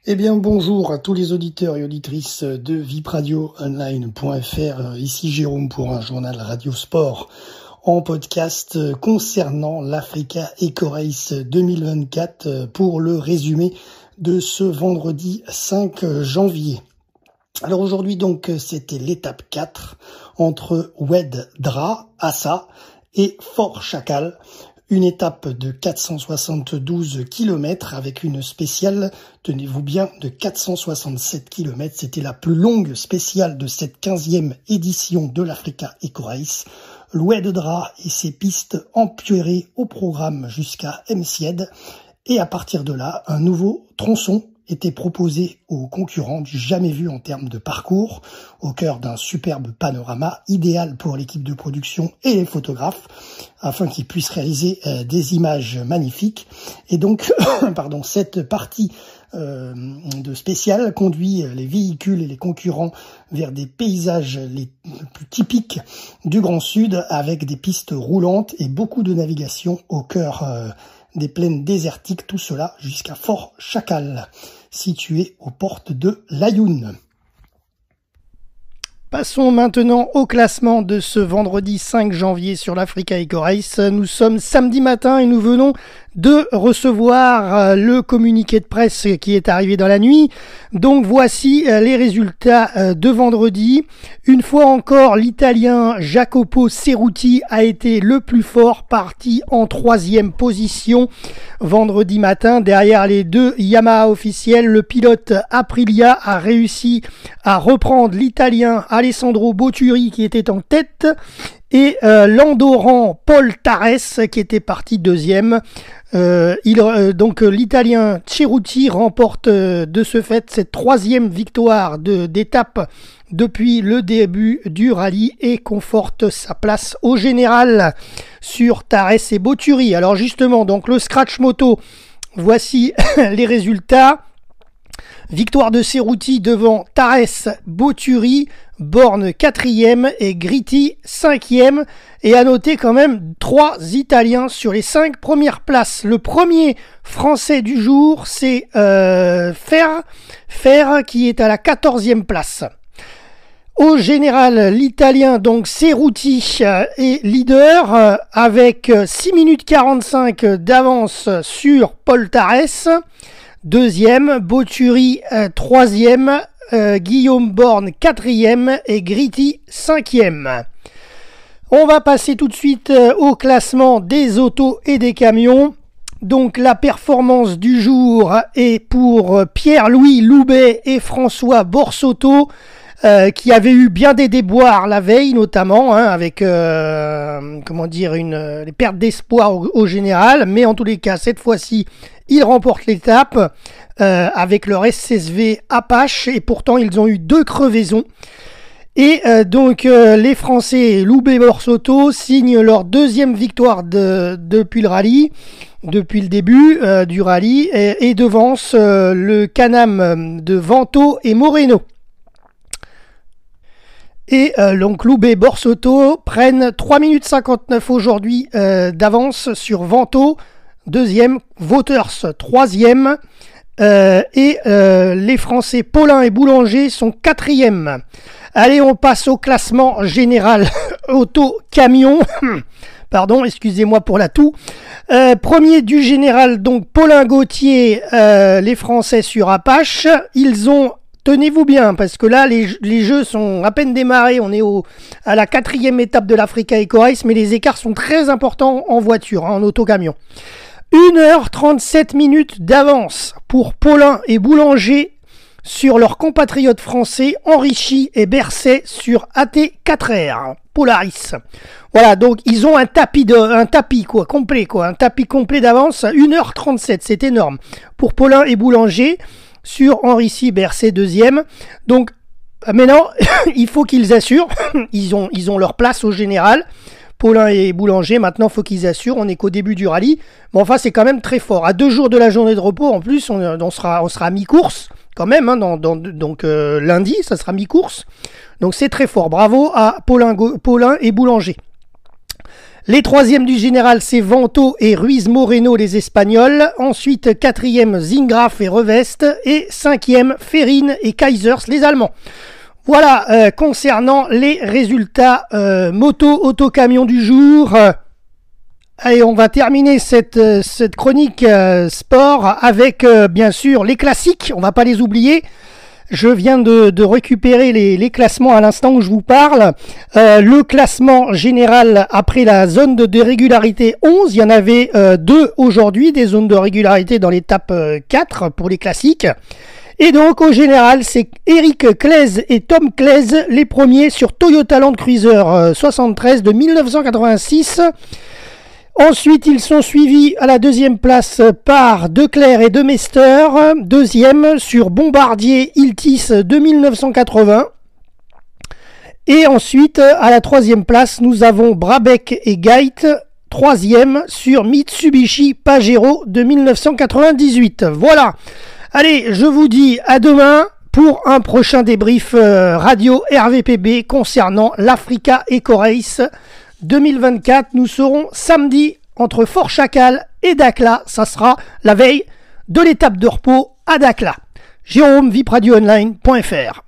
Eh bien, bonjour à tous les auditeurs et auditrices de vipradioonline.fr. Ici Jérôme pour un journal Radio Sport en podcast concernant l'Africa Eco Race 2024 pour le résumé de ce vendredi 5 janvier. Alors aujourd'hui donc c'était l'étape 4 entre Oued-Dra, Assa et Fort Chacal. Une étape de 472 km avec une spéciale, tenez-vous bien, de 467 km. C'était la plus longue spéciale de cette 15e édition de l'Africa Eco Race. L'Oued-Dra et ses pistes empierrées au programme jusqu'à Msied. Et à partir de là, un nouveau tronçon était proposé aux concurrents du jamais vu en termes de parcours, au cœur d'un superbe panorama idéal pour l'équipe de production et les photographes, afin qu'ils puissent réaliser des images magnifiques. Et donc, cette partie de spécial conduit les véhicules et les concurrents vers des paysages les plus typiques du Grand Sud, avec des pistes roulantes et beaucoup de navigation au cœur des plaines désertiques, tout cela jusqu'à Fort Chacal, situé aux portes de l'Ayoun. Passons maintenant au classement de ce vendredi 5 janvier sur l'Africa Eco Race. Nous sommes samedi matin et nous venons de recevoir le communiqué de presse qui est arrivé dans la nuit. Donc voici les résultats de vendredi. Une fois encore, l'Italien Jacopo Ceruti a été le plus fort, parti en 3e position vendredi matin. Derrière les deux Yamaha officiels, le pilote Aprilia a réussi à reprendre l'Italien Alessandro Botturi qui était en tête et l'Andorran Paul Tarès qui était parti 2e. Donc l'Italien Ceruti remporte de ce fait cette 3e victoire d'étape depuis le début du rallye et conforte sa place au général sur Tarès et Botturi. Alors justement, donc le scratch moto, voici les résultats. Victoire de Ceruti devant Tarès, Botturi, Born 4e et Gritti 5e. Et à noter quand même 3 Italiens sur les 5 premières places. Le premier français du jour, c'est Fer qui est à la 14e place. Au général, l'Italien donc Ceruti est leader avec 6 minutes 45 d'avance sur Paul Tarès. 2e, Botturi 3e, Guillaume Born 4e et Gritti 5e. On va passer tout de suite au classement des autos et des camions. Donc la performance du jour est pour Pierre-Louis Loubet et François Borsotto, qui avaient eu bien des déboires la veille notamment, avec les pertes d'espoir au général, mais en tous les cas cette fois-ci ils remportent l'étape avec leur SSV Apache et pourtant ils ont eu 2 crevaisons. Et les Français Loubet et Borsotto signent leur 2e victoire depuis le rallye, depuis le début du rallye, et devancent le Can-Am de Vento et Moreno. Et donc Loubet et Borsotto prennent 3 minutes 59 aujourd'hui d'avance sur Vento, 2e, Voters 3e, et les Français Paulin et Boulanger sont 4e. Allez, on passe au classement général auto-camion. Pardon, excusez-moi pour la toux. Premier du général, donc Paulin Gauthier, les Français sur Apache. Ils ont, tenez-vous bien, parce que là, les jeux sont à peine démarrés. On est à la 4e étape de l'Africa Eco Race, mais les écarts sont très importants en voiture, en autocamion. 1h37 minutes d'avance pour Paulin et Boulanger sur leurs compatriotes français Enrichi et Berset sur AT4R Polaris. Voilà, donc ils ont un tapis complet d'avance, 1h37, c'est énorme pour Paulin et Boulanger sur Enrichi, Berset 2e. Donc maintenant il faut qu'ils assurent, ils ont leur place au général. Paulin et Boulanger, maintenant il faut qu'ils assurent, on n'est qu'au début du rallye, mais enfin c'est quand même très fort. À 2 jours de la journée de repos, en plus on sera à mi-course quand même, lundi ça sera mi-course, donc c'est très fort. Bravo à Paulin et Boulanger. Les troisièmes du général, c'est Vento et Ruiz Moreno, les Espagnols. Ensuite, quatrième, Zingraf et Revest. Et cinquième, Ferrin et Kaisers, les Allemands. Voilà, concernant les résultats moto-auto-camion du jour. Allez, on va terminer cette chronique sport avec, bien sûr, les classiques. On va pas les oublier. Je viens de récupérer les classements à l'instant où je vous parle. Le classement général après la zone de régularité 11, il y en avait 2 aujourd'hui, des zones de régularité dans l'étape 4 pour les classiques. Et donc au général, c'est Eric Claes et Tom Claes, les premiers sur Toyota Land Cruiser 73 de 1986. Ensuite, ils sont suivis à la deuxième place par Declercq et Demester, deuxième sur Bombardier Iltis de 1980. Et ensuite, à la troisième place, nous avons Brabec et Geit, troisième sur Mitsubishi Pajero de 1998. Voilà. Allez, je vous dis à demain pour un prochain débrief radio RVPB concernant l'Africa Eco Race 2024. Nous serons samedi entre Fort Chacal et Dakhla. Ça sera la veille de l'étape de repos à Dakhla. Jérôme, vipradioonline.fr.